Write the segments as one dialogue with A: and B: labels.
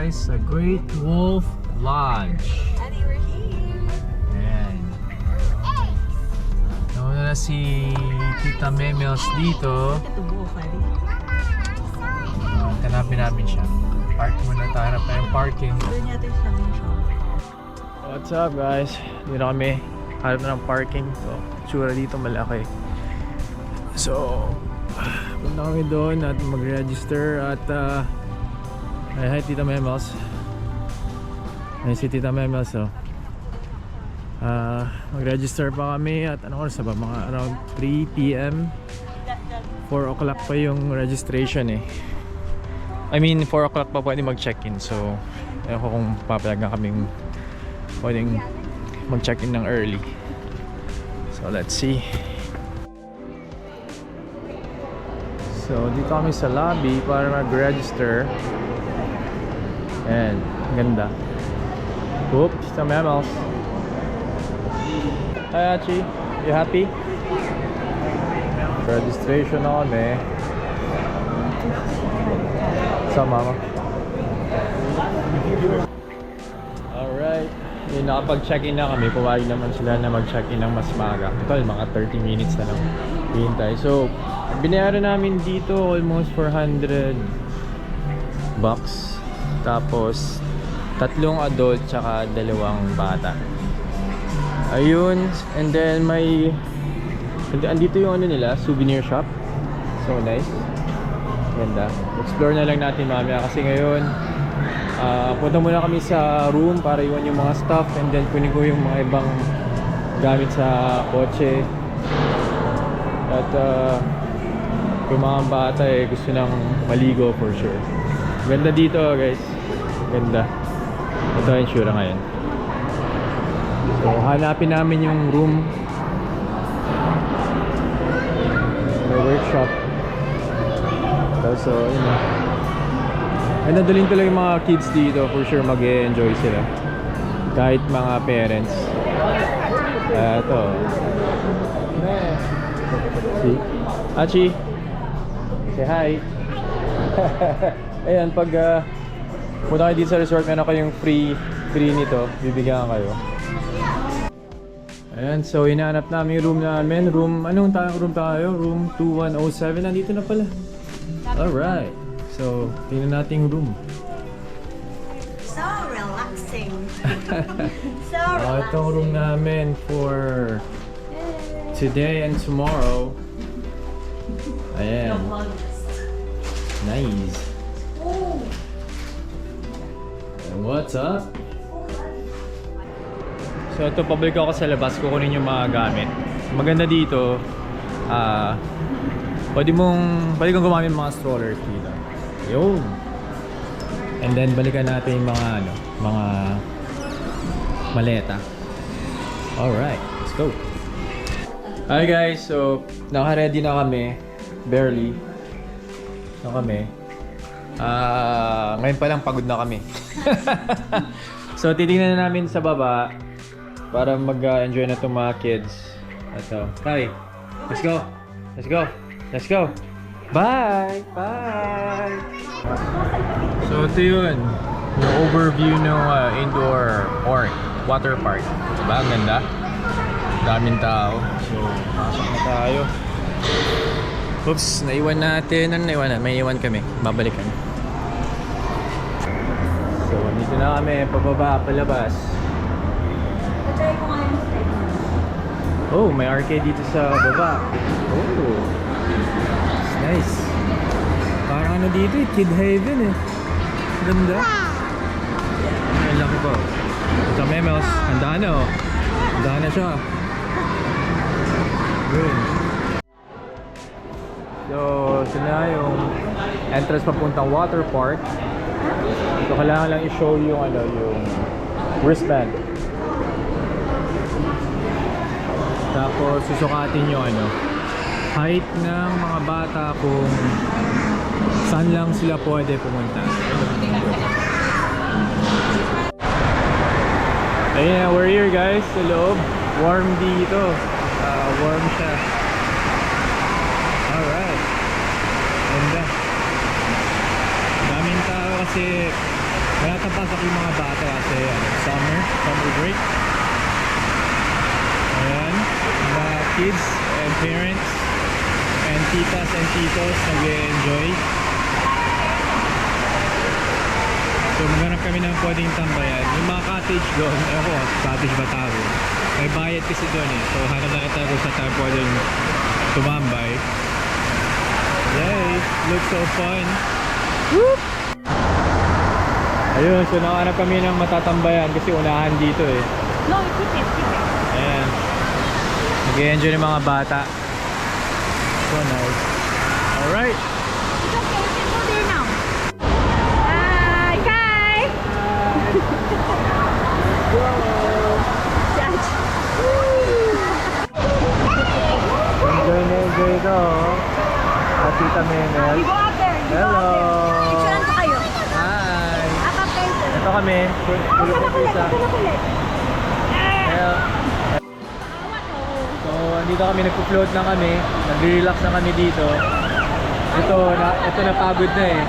A: guys sa Great Wolf Lodge.
B: Daddy, we're here.
A: Ayan. Nauna na si Tita Memels dito.
B: Look at the wolf, Daddy.
A: Hanapin namin siya. Park muna tayo. Hanap tayong parking.
B: Doon yata yung sabi siya.
A: What's up guys? Dito na kami. Hanap na ng parking. So, tsura dito malaki. So, punta kami doon at mag-register at hi Tita Memels. Ayun si Tita Memels. So, mag-register pa kami at anong oras na ba? Mga around 3 PM. 4 o'clock pa yung registration eh. I mean 4 o'clock pa pwede mag-check-in. So, ayun ko kung papalag na kaming pwedeng mag-check-in ng early. So, let's see. So, dito kami sa lobby para mag-register. And ganda. Oops, some mammals. Hi, Achi. You happy? Registration on eh. What's up, mama? Alright. Nakapag-check-in na kami. Puwag naman sila na mag-check-in ng mas maaga. Total, mga 30 minutes na lang hintay. So, binayaran namin dito almost $400. Tapos 3 adult tsaka 2 bata. Ayun. And then may andito yung ano nila, souvenir shop. So nice. Ganda. Explore na lang natin mamaya kasi ngayon punta muna kami sa room para iwan yung mga stuff and then kunin ko yung mga ibang gamit sa kotse. At yung mga bata eh gusto nang maligo for sure. Ganda dito guys. Ganda. Ito yung sure ngayon. So hanapin namin yung room. May workshop. So yun na. Ay nadalhin talaga yung mga kids dito. For sure mag-e-enjoy sila. Kahit mga parents. Ito. Si Achi. Say hi. Ayan, pag punta kayo dito sa resort, meron kayong free nito, bibigyan kayo. Ayan, so hinahanap namin yung room namin. Anong room tayo? Room 2107, nandito na pala. Alright, so tingnan natin yung room.
B: So relaxing. So relaxing.
A: Itong room namin for today and tomorrow. Ayan. Nice. And what's up? So ito, public ako sa labas, kukunin yung mga gamit. Maganda dito, pwede kang gumamit ng mga strollers dito. Yun. And then balikan natin yung mga maleta. Alright, let's go. Hi guys, so naka-ready na kami. Barely. Ngayon pa lang pagod na kami. So titingnan na namin sa baba para mag-enjoy na itong mga kids. Ito. Hi. Let's go. Let's go. Let's go. Bye. Bye. So ito yun. Yung overview ng indoor water park. Diba? Ang ganda. Daming tao. So pasok na tayo. Oops, naiwan natin. Ano naiwan na? May iwan kami. Babalikan. So, dito na kami. Pababa, palabas. Oh, may arcade dito sa baba. Oh, it's nice. Parang ano dito eh, Kid Haven eh. Ganda. Ang laki po. Ito Memels. Handa na oh. Handa na siya. Good. So, ito na yung entrance papuntang water park. So, kailangan lang i-show yung yung wristband. Tapos, susukatin yung height ng mga bata kung saan lang sila pwede pumunta. Ayan, we're here guys sa loob. Warm dito. Warm siya. Alright. Ganda. Daming tao kasi Wala tapasok yung mga bata kasi summer break. Ayan, mga kids and parents and titas and titos nag-enjoy. So maghanap kami ng pwedeng tambayan. Yung mga cottage doon, ewan ko, cottage ba tawag? May bayad kasi doon eh. So hanap na kita kung saan tayo pwedeng tumambay. Yay! Looks so fun! Whoop! Ayun, so nakahanap kami ng matatambayan kasi unahan dito eh.
B: No, keep it.
A: Ayan. Nag-enjoy ng mga bata. So nice. Alright!
B: It's okay, you can go there now. Hi, Kai! Judge.
A: Enjoy ito. Tita Menel.
B: You go out there. You go
A: Hello.
B: out there. Picturean ko kayo.
A: Hi!
B: Akapente.
A: Ito kami. Tulog ko isa. Hello. So, dito kami nagpo-float na kami. Nag-relax na kami dito. Ito napagod na eh.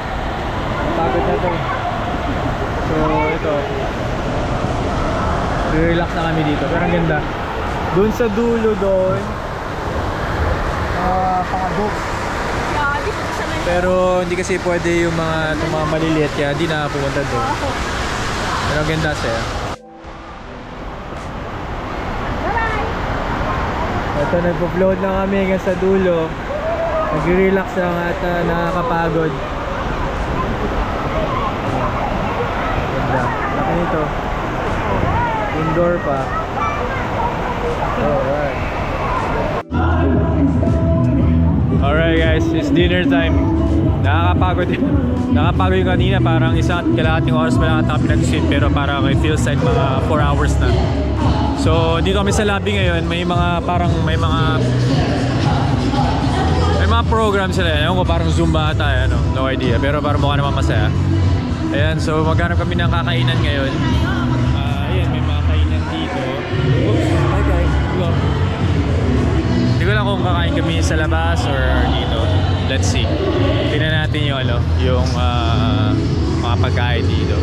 A: Napagod na to. So, ito. Relax na kami dito. Pero ang ganda. Doon sa dulo doon. Pakabok.
B: Yeah, dito sa man.
A: Pero hindi kasi pwede yung mga maliliit kaya hindi na pumunta doon. Pero ang ganda siya.
B: Bye-bye.
A: Ito nagpo-float na kami hanggang sa dulo. Nag-relax lang at nakakapagod. Ganda. Laki nito. Indoor pa. Alright. Alright guys, it's dinner time. Nakakapagod yung kanina. Parang isang at kalahating oras pa lang kami nag-sit. Pero parang it feels like mga 4 hours na. So dito kami sa lobby ngayon. May mga program sila. Ewan ko, parang Zumba ata. No idea. Pero parang mukha naman masaya. Ayan, so maghanap kami ng kakainan ngayon. Ayan, may mga kainan dito. Oops, hi guys. Go. Hindi ko lang kung kakain kami sa labas or dito. Let's see. Tingnan natin yung mga pagkain dito.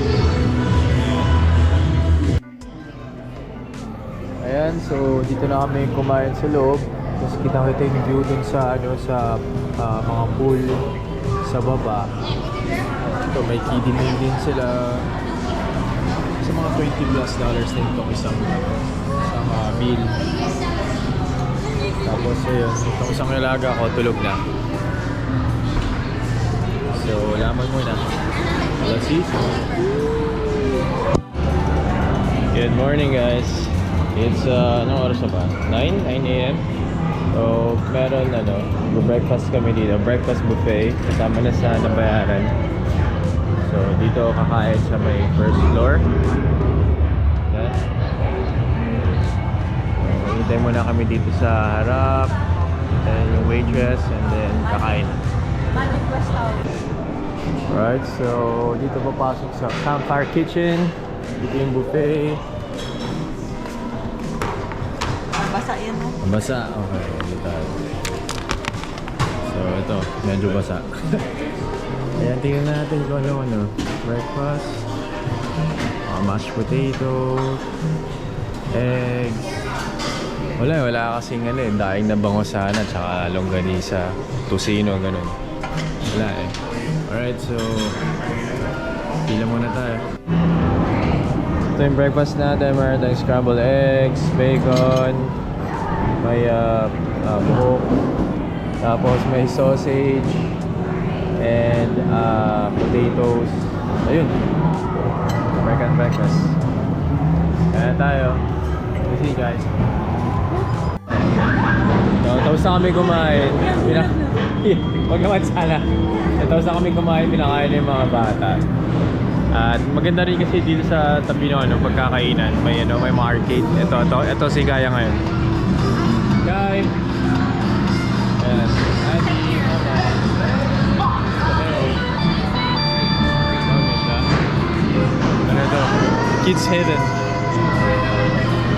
A: Ayan, so dito na kami kumain sa loob. Tapos kita yung view dun sa mga pool sa baba. Ito, may kiddie meal din sila. Sa mga $20+ din itong isang meal. Tapos ayun, itong isang nilaga ko tulog na. So, laman muna. Let's eat. Good morning guys. It's anong oras na ba? 9 a.m. So, meron breakfast kami dito. Breakfast buffet. Kasama na sa nabayaran. So, dito kakain sa may first floor. Yan. Hintay muna kami dito sa harap. And yung waitress. And then kakain. Alright, so dito papasok sa Campfire Kitchen. Dito yung buffet.
B: Basa yan mo.
A: Basa? Okay, dito. So ito, medyo basa. Ayan, tingnan natin kung ano. Breakfast. Mashed potato. Eggs. Wala kasing daing na bango sana. Tsaka longganisa. Tocino, ganun. Wala eh. Alright, so pila muna tayo. Ito yung breakfast natin. Meron tayong scrambled eggs, bacon, may buhok, tapos may sausage, and potatoes. Ayun, American breakfast. Kaya tayo. See you guys. Tapos na kami kumain. Huwag naman sana. Tapos na kami kumain, pinakain na yung mga bata. At maganda rin kasi dito sa tabi ng pagkakainan. May may mga arcade. Ito si Kaya ngayon. Guy. Ayan. Adi, Mama. Ano ito? Kids Heaven.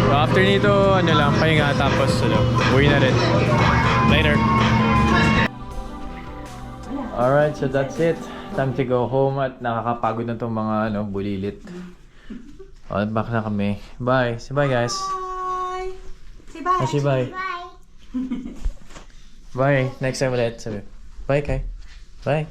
A: So after nito, pahinga tapos uwi na rin. Later. Alright, so that's it. Time to go home at nakakapagod na tong mga bulilit. Alright, back na kami. Bye. Say bye, guys.
B: Bye! Say bye.
A: Say bye. Bye. Next time ulit. Sabi. Bye, Kai. Bye.